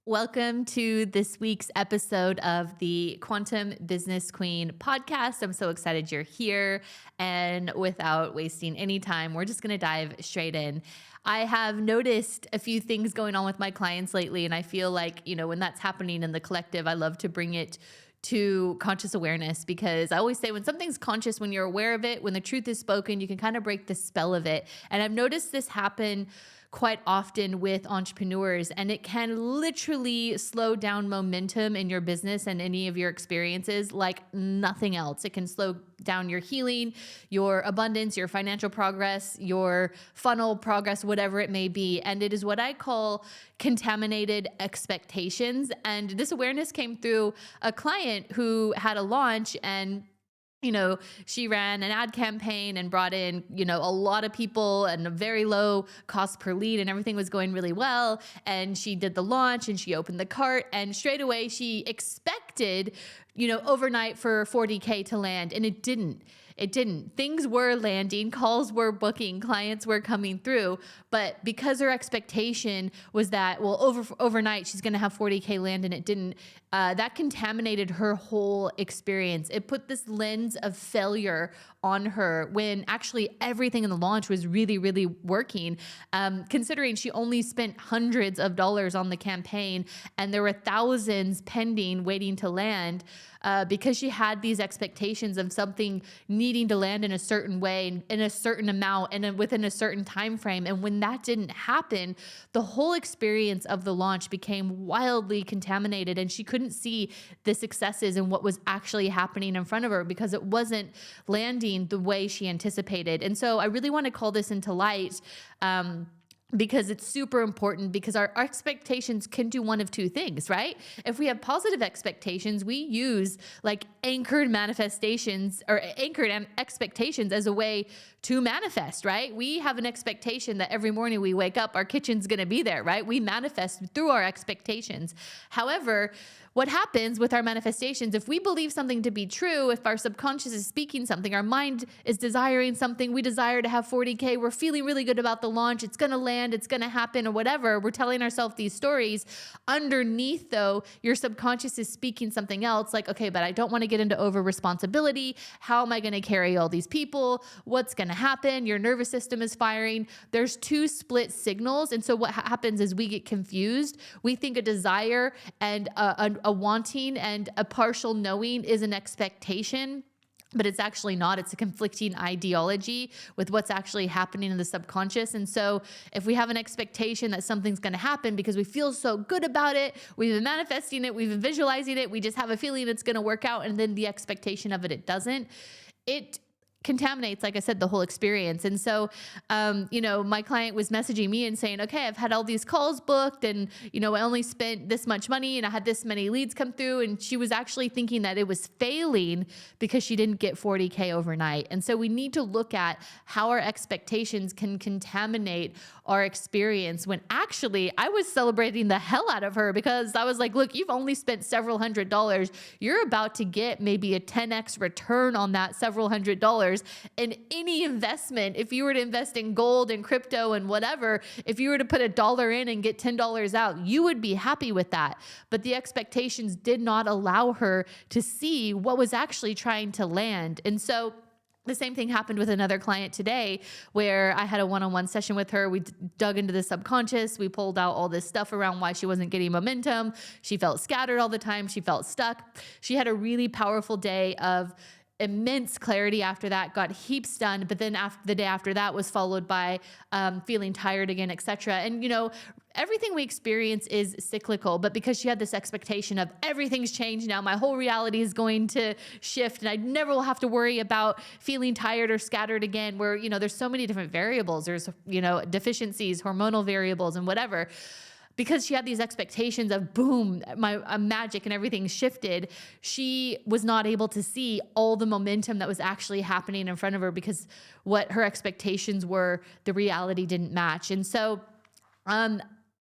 Welcome to this week's episode of the Quantum Business Queen podcast. I'm so excited you're here. And without wasting any time, we're just going to dive straight in. I have noticed a few things going on with my clients lately. And I feel like, when that's happening in the collective, I love to bring it to conscious awareness, because I always say when something's conscious, when you're aware of it, when the truth is spoken, you can kind of break the spell of it. And I've noticed this happen quite often with entrepreneurs, and it can literally slow down momentum in your business and any of your experiences like nothing else. It can slow down your healing, your abundance, your financial progress, your funnel progress, whatever it may be. And it is what I call contaminated expectations. And this awareness came through a client who had a launch, and she ran an ad campaign and brought in, a lot of people and a very low cost per lead, and everything was going really well. And she did the launch and she opened the cart, and straight away she expected, overnight for 40K to land, and it didn't. It didn't. Things were landing, calls were booking, clients were coming through, but because her expectation was that, overnight she's going to have 40K land, and it didn't, that contaminated her whole experience. It put this lens of failure on her when actually everything in the launch was really, really working. Considering she only spent hundreds of dollars on the campaign and there were thousands pending, waiting to land, because she had these expectations of something needing to land in a certain way, in a certain amount, and within a certain time frame. And when that didn't happen, the whole experience of the launch became wildly contaminated, and she couldn't see the successes and what was actually happening in front of her because it wasn't landing the way she anticipated. And so I really want to call this into light, because it's super important, because our expectations can do one of two things, right? If we have positive expectations, we use like anchored manifestations or anchored expectations as a way to manifest, right? We have an expectation that every morning we wake up, our kitchen's going to be there, right? We manifest through our expectations. However, what happens with our manifestations, if we believe something to be true, if our subconscious is speaking something, our mind is desiring something, we desire to have 40K, we're feeling really good about the launch, it's going to land, it's going to happen, or whatever, we're telling ourselves these stories. Underneath, though, your subconscious is speaking something else, like, okay, but I don't want to get into over responsibility. How am I going to carry all these people? What's going to happen? Your nervous system is firing. There's two split signals. And so what happens is we get confused. We think a desire and a wanting and a partial knowing is an expectation, but it's actually not. It's a conflicting ideology with what's actually happening in the subconscious. And so if we have an expectation that something's going to happen because we feel so good about it, we've been manifesting it, we've been visualizing it, we just have a feeling it's going to work out, and then the expectation of it doesn't, it contaminates, like I said, the whole experience. And so, my client was messaging me and saying, okay, I've had all these calls booked, and, I only spent this much money and I had this many leads come through. And she was actually thinking that it was failing because she didn't get 40K overnight. And so we need to look at how our expectations can contaminate our experience, when actually I was celebrating the hell out of her, because I was like, look, you've only spent several $100s. You're about to get maybe a 10x return on that several $100. And any investment, if you were to invest in gold and crypto and whatever, if you were to put $1 in and get $10 out, you would be happy with that. But the expectations did not allow her to see what was actually trying to land. And so the same thing happened with another client today, where I had a one-on-one session with her. We dug into the subconscious. We pulled out all this stuff around why she wasn't getting momentum. She felt scattered all the time. She felt stuck. She had a really powerful day of immense clarity after that, got heaps done. But then after the day after that was followed by feeling tired again, etc. And, everything we experience is cyclical, but because she had this expectation of everything's changed now, my whole reality is going to shift and I never will have to worry about feeling tired or scattered again, where, there's so many different variables. There's, deficiencies, hormonal variables, and whatever. Because she had these expectations of boom, magic and everything shifted, she was not able to see all the momentum that was actually happening in front of her, because what her expectations were, the reality didn't match. And so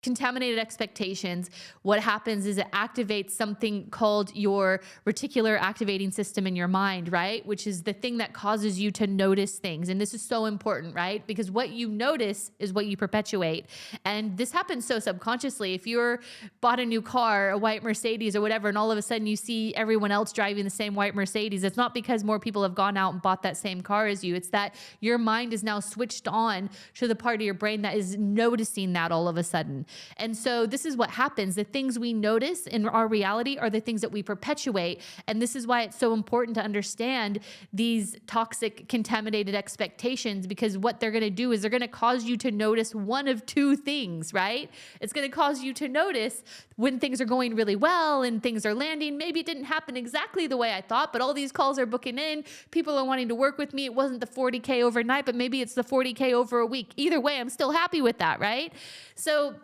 contaminated expectations, what happens is it activates something called your reticular activating system in your mind, right? Which is the thing that causes you to notice things. And this is so important, right? Because what you notice is what you perpetuate. And this happens so subconsciously. If you're bought a new car, a white Mercedes or whatever, and all of a sudden you see everyone else driving the same white Mercedes, it's not because more people have gone out and bought that same car as you. It's that your mind is now switched on to the part of your brain that is noticing that all of a sudden. And so this is what happens. The things we notice in our reality are the things that we perpetuate. And this is why it's so important to understand these toxic, contaminated expectations, because what they're going to do is they're going to cause you to notice one of two things, right? It's going to cause you to notice when things are going really well and things are landing. Maybe it didn't happen exactly the way I thought, but all these calls are booking in. People are wanting to work with me. It wasn't the 40K overnight, but maybe it's the 40K over a week. Either way, I'm still happy with that, right? So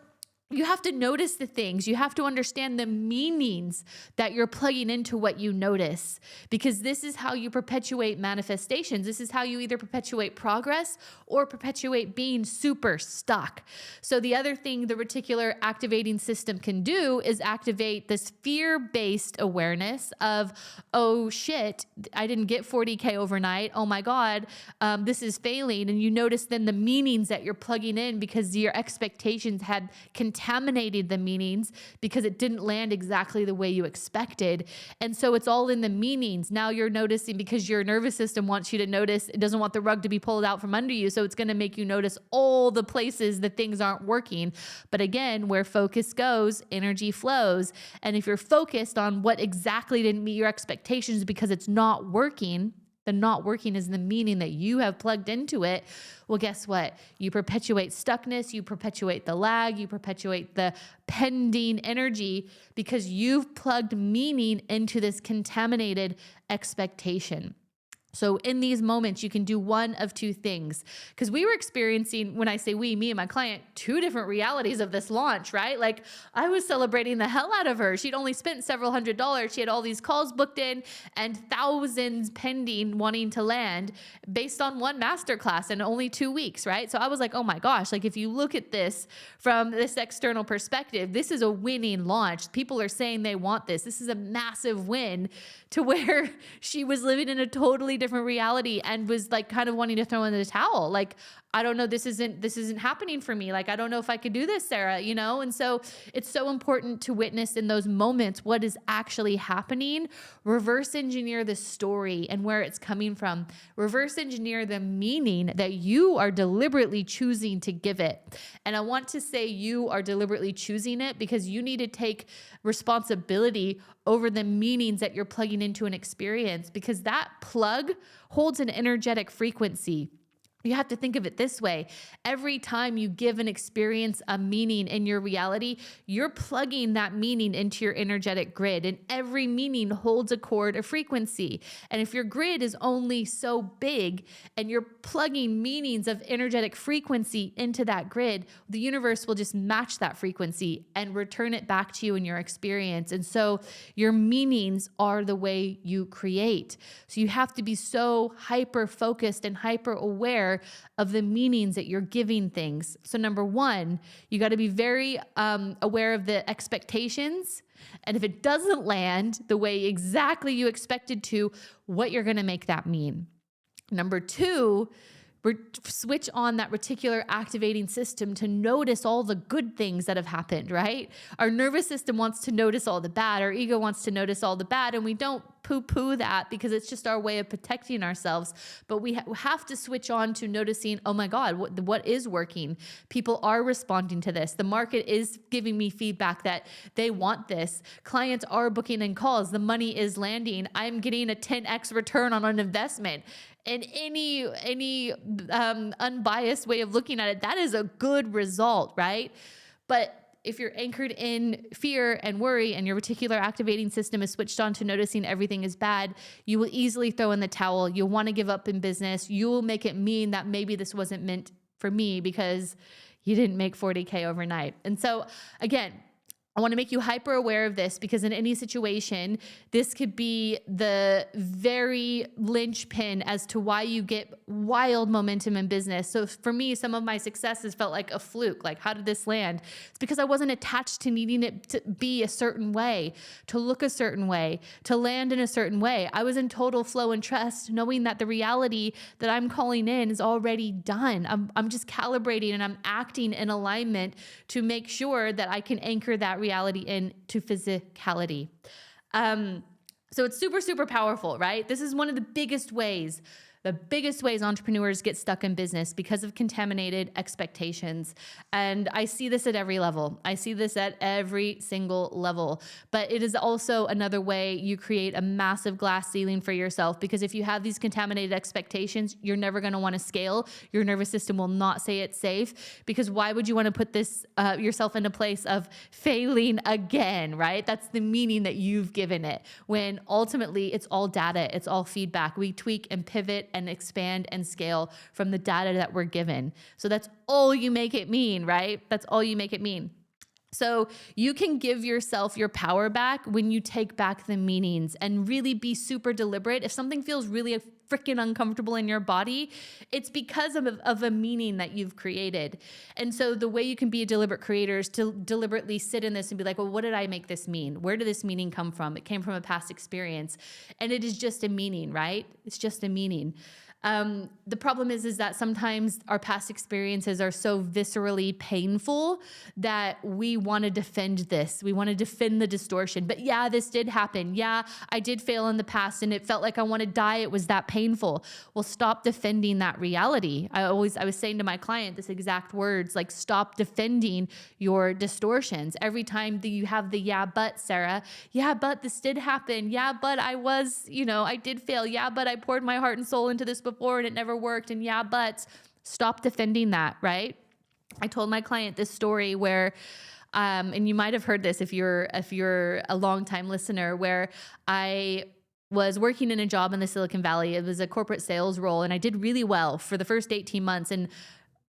you have to notice the things. You have to understand the meanings that you're plugging into what you notice, because this is how you perpetuate manifestations. This is how you either perpetuate progress or perpetuate being super stuck. So the other thing the reticular activating system can do is activate this fear-based awareness of, oh shit, I didn't get 40K overnight. Oh my God, this is failing. And you notice then the meanings that you're plugging in because your expectations had contaminated the meanings because it didn't land exactly the way you expected. And so it's all in the meanings. Now you're noticing because your nervous system wants you to notice. It doesn't want the rug to be pulled out from under you. So it's going to make you notice all the places that things aren't working. But again, where focus goes, energy flows. And if you're focused on what exactly didn't meet your expectations because it's not working, the not working is the meaning that you have plugged into it. Well, guess what? You perpetuate stuckness, you perpetuate the lag, you perpetuate the pending energy because you've plugged meaning into this contaminated expectation. So in these moments, you can do one of two things, because we were experiencing, when I say we, me and my client, two different realities of this launch, right? Like I was celebrating the hell out of her. She'd only spent several $100s. She had all these calls booked in and thousands pending wanting to land based on one masterclass in only 2 weeks, right? So I was like, oh my gosh, like if you look at this from this external perspective, this is a winning launch. People are saying they want this. This is a massive win, to where she was living in a totally different reality and was like kind of wanting to throw in the towel. Like, I don't know, this isn't happening for me. Like, I don't know if I could do this, Sarah, you know? And so it's so important to witness in those moments what is actually happening. Reverse engineer the story and where it's coming from. Reverse engineer the meaning that you are deliberately choosing to give it. And I want to say you are deliberately choosing it because you need to take responsibility over the meanings that you're plugging into an experience, because that plug holds an energetic frequency. You have to think of it this way. Every time you give an experience a meaning in your reality, you're plugging that meaning into your energetic grid, and every meaning holds a chord, a frequency. And if your grid is only so big and you're plugging meanings of energetic frequency into that grid, the universe will just match that frequency and return it back to you in your experience. And so your meanings are the way you create. So you have to be so hyper focused and hyper aware of the meanings that you're giving things. So number one, you got to be very aware of the expectations. And if it doesn't land the way exactly you expected to, what you're going to make that mean. Number two, switch on that reticular activating system to notice all the good things that have happened, right? Our nervous system wants to notice all the bad. Our ego wants to notice all the bad, and we don't poo-poo that because it's just our way of protecting ourselves. But we have to switch on to noticing, oh my God, what is working? People are responding to this. The market is giving me feedback that they want this. Clients are booking in calls. The money is landing. I'm getting a 10x return on an investment. In any unbiased way of looking at it, that is a good result, right? But if you're anchored in fear and worry and your reticular activating system is switched on to noticing everything is bad, you will easily throw in the towel. You'll want to give up in business. You will make it mean that maybe this wasn't meant for me because you didn't make 40K overnight. And so again, I want to make you hyper aware of this because in any situation, this could be the very linchpin as to why you get wild momentum in business. So for me, some of my successes felt like a fluke. Like, how did this land? It's because I wasn't attached to needing it to be a certain way, to look a certain way, to land in a certain way. I was in total flow and trust, knowing that the reality that I'm calling in is already done. I'm just calibrating and I'm acting in alignment to make sure that I can anchor that reality into physicality. So it's super, super powerful, right? This is one of the biggest ways entrepreneurs get stuck in business because of contaminated expectations. And I see this at every level. I see this at every single level. But it is also another way you create a massive glass ceiling for yourself, because if you have these contaminated expectations, you're never going to want to scale. Your nervous system will not say it's safe, because why would you want to put this yourself in a place of failing again, right? That's the meaning that you've given it, when ultimately it's all data, it's all feedback. We tweak and pivot and expand and scale from the data that we're given. So that's all you make it mean, right? That's all you make it mean. So you can give yourself your power back when you take back the meanings and really be super deliberate. If something feels really freaking uncomfortable in your body, it's because of a meaning that you've created. And so the way you can be a deliberate creator is to deliberately sit in this and be like, well, what did I make this mean? Where did this meaning come from? It came from a past experience. And it is just a meaning, right? It's just a meaning. The problem is that sometimes our past experiences are so viscerally painful that we want to defend this. We want to defend the distortion. But yeah, this did happen. Yeah, I did fail in the past and it felt like I want to die. It was that painful. Well, stop defending that reality. I was saying to my client this exact words, like, stop defending your distortions. Every time that you have the yeah, but Sarah, yeah, but this did happen. Yeah, but I did fail. Yeah, but I poured my heart and soul into this before and it never worked. And yeah, but stop defending that, right? I told my client this story where, and you might have heard this if you're a longtime listener, where I was working in a job in the Silicon Valley. It was a corporate sales role, and I did really well for the first 18 months. And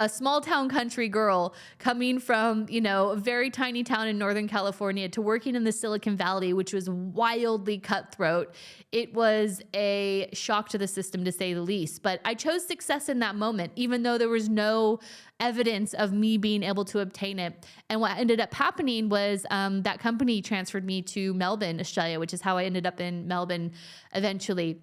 a small town country girl coming from, a very tiny town in Northern California to working in the Silicon Valley, which was wildly cutthroat. It was a shock to the system, to say the least. But I chose success in that moment, even though there was no evidence of me being able to obtain it. And what ended up happening was that company transferred me to Melbourne, Australia, which is how I ended up in Melbourne eventually.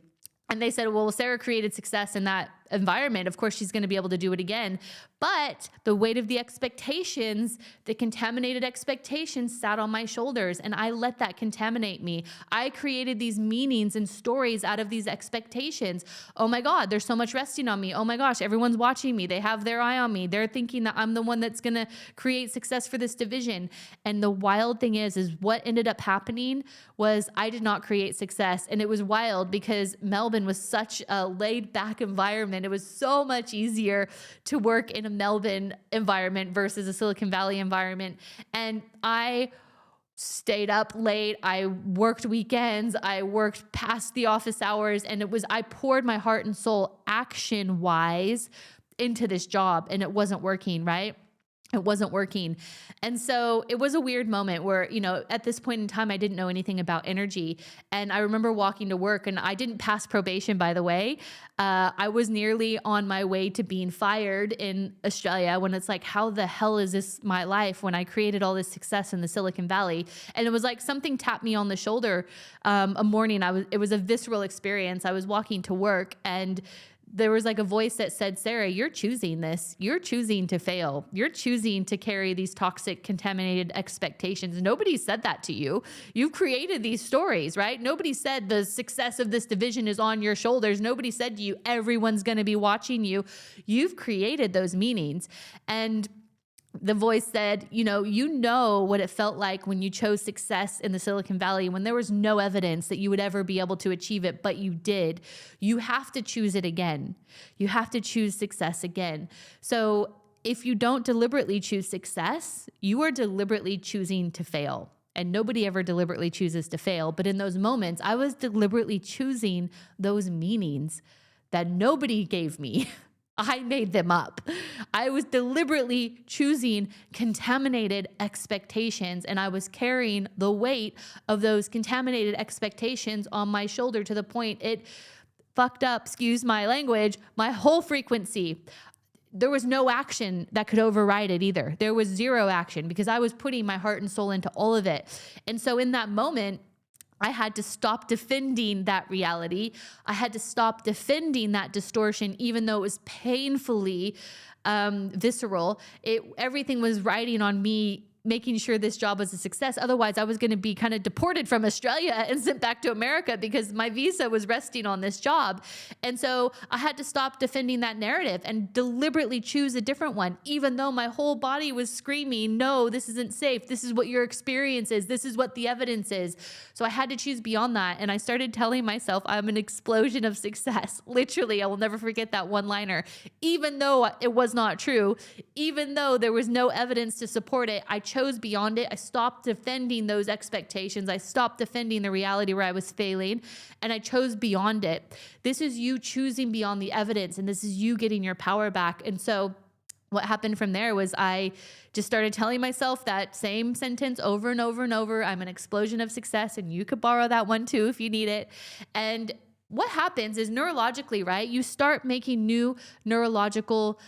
And they said, well, Sarah created success in that environment. Of course, she's going to be able to do it again. But the weight of the expectations, the contaminated expectations, sat on my shoulders, and I let that contaminate me. I created these meanings and stories out of these expectations. Oh my God, there's so much resting on me. Oh my gosh, everyone's watching me. They have their eye on me. They're thinking that I'm the one that's going to create success for this division. And the wild thing is what ended up happening was I did not create success. And it was wild because Melbourne was such a laid back environment. It was so much easier to work in a Melbourne environment versus a Silicon Valley environment. And I stayed up late. I worked weekends. I worked past the office hours. And I poured my heart and soul action wise into this job, and it wasn't working, right? It wasn't working. And so it was a weird moment where, at this point in time, I didn't know anything about energy. And I remember walking to work, and I didn't pass probation, by the way. I was nearly on my way to being fired in Australia, when it's like, how the hell is this my life when I created all this success in the Silicon Valley? And it was like something tapped me on the shoulder a morning. It was a visceral experience. I was walking to work, and there was like a voice that said, Sarah, you're choosing this. You're choosing to fail. You're choosing to carry these toxic, contaminated expectations. Nobody said that to you. You've created these stories, right? Nobody said the success of this division is on your shoulders. Nobody said to you, everyone's going to be watching you. You've created those meanings. And the voice said, you know what it felt like when you chose success in the Silicon Valley, when there was no evidence that you would ever be able to achieve it, but you did. You have to choose it again. You have to choose success again. So if you don't deliberately choose success, you are deliberately choosing to fail. And nobody ever deliberately chooses to fail. But in those moments, I was deliberately choosing those meanings that nobody gave me. I made them up. I was deliberately choosing contaminated expectations, and I was carrying the weight of those contaminated expectations on my shoulder to the point it fucked up, excuse my language, my whole frequency. There was no action that could override it either. There was zero action because I was putting my heart and soul into all of it. And so in that moment, I had to stop defending that reality. I had to stop defending that distortion, even though it was painfully visceral. Everything was riding on me making sure this job was a success. Otherwise, I was going to be kind of deported from Australia and sent back to America because my visa was resting on this job. And so I had to stop defending that narrative and deliberately choose a different one, even though my whole body was screaming, no, this isn't safe. This is what your experience is. This is what the evidence is. So I had to choose beyond that. And I started telling myself I'm an explosion of success. Literally, I will never forget that one-liner. Even though it was not true, even though there was no evidence to support it, I chose beyond it. I stopped defending those expectations. I stopped defending the reality where I was failing, and I chose beyond it. This is you choosing beyond the evidence, and this is you getting your power back. And so what happened from there was I just started telling myself that same sentence over and over and over. I'm an explosion of success, and you could borrow that one too if you need it. And what happens is neurologically, right? You start making new neurological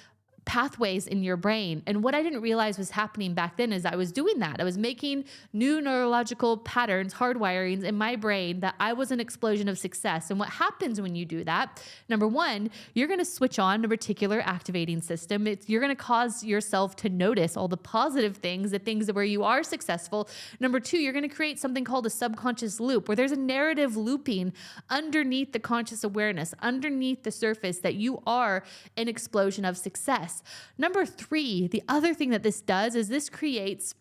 pathways in your brain. And what I didn't realize was happening back then is I was doing that. I was making new neurological patterns, hardwirings in my brain that I was an explosion of success. And what happens when you do that, number one, you're going to switch on the reticular activating system. You're going to cause yourself to notice all the positive things, the things where you are successful. Number two, you're going to create something called a subconscious loop where there's a narrative looping underneath the conscious awareness, underneath the surface that you are an explosion of success. Number three, the other thing that this does is this creates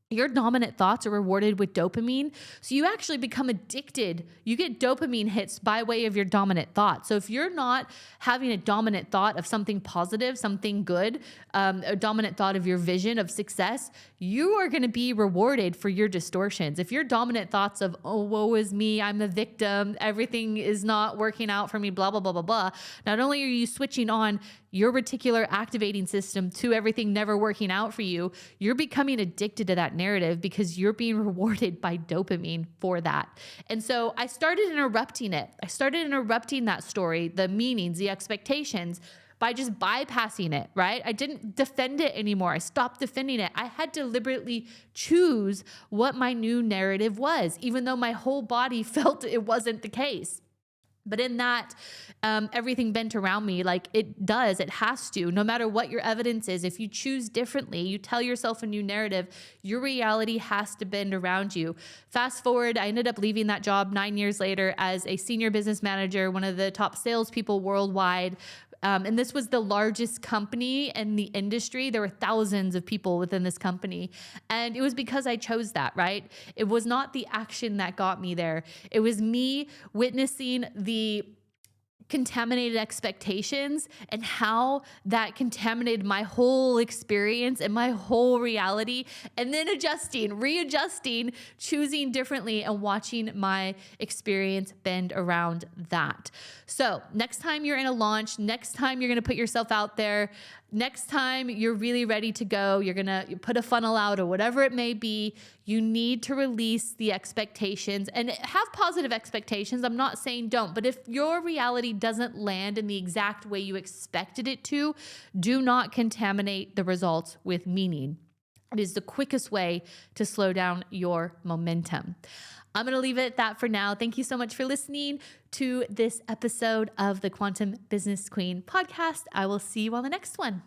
your dominant thoughts are rewarded with dopamine. So you actually become addicted. You get dopamine hits by way of your dominant thought. So if you're not having a dominant thought of something positive, something good, a dominant thought of your vision of success, you are going to be rewarded for your distortions. If your dominant thoughts of, oh, woe is me, I'm the victim, everything is not working out for me, blah, blah, blah, blah, blah. Not only are you switching on your reticular activating system to everything never working out for you, you're becoming addicted to that narrative because you're being rewarded by dopamine for that. And so I started interrupting it. I started interrupting that story, the meanings, the expectations, by just bypassing it, right? I didn't defend it anymore. I stopped defending it. I had to deliberately choose what my new narrative was, even though my whole body felt it wasn't the case. But in that, everything bent around me like it has to, no matter what your evidence is. If you choose differently, you tell yourself a new narrative, your reality has to bend around you. Fast forward, I ended up leaving that job 9 years later as a senior business manager, one of the top salespeople worldwide. And this was the largest company in the industry. There were thousands of people within this company. And it was because I chose that, right? It was not the action that got me there. It was me witnessing the contaminated expectations and how that contaminated my whole experience and my whole reality, and then readjusting, choosing differently, and watching my experience bend around that. So next time you're in a launch, next time you're going to put yourself out there, next time you're really ready to go, you're going to put a funnel out or whatever it may be, you need to release the expectations and have positive expectations. I'm not saying don't, but if your reality doesn't land in the exact way you expected it to, do not contaminate the results with meaning. It is the quickest way to slow down your momentum. I'm going to leave it at that for now. Thank you so much for listening to this episode of the Quantum Business Queen podcast. I will see you on the next one.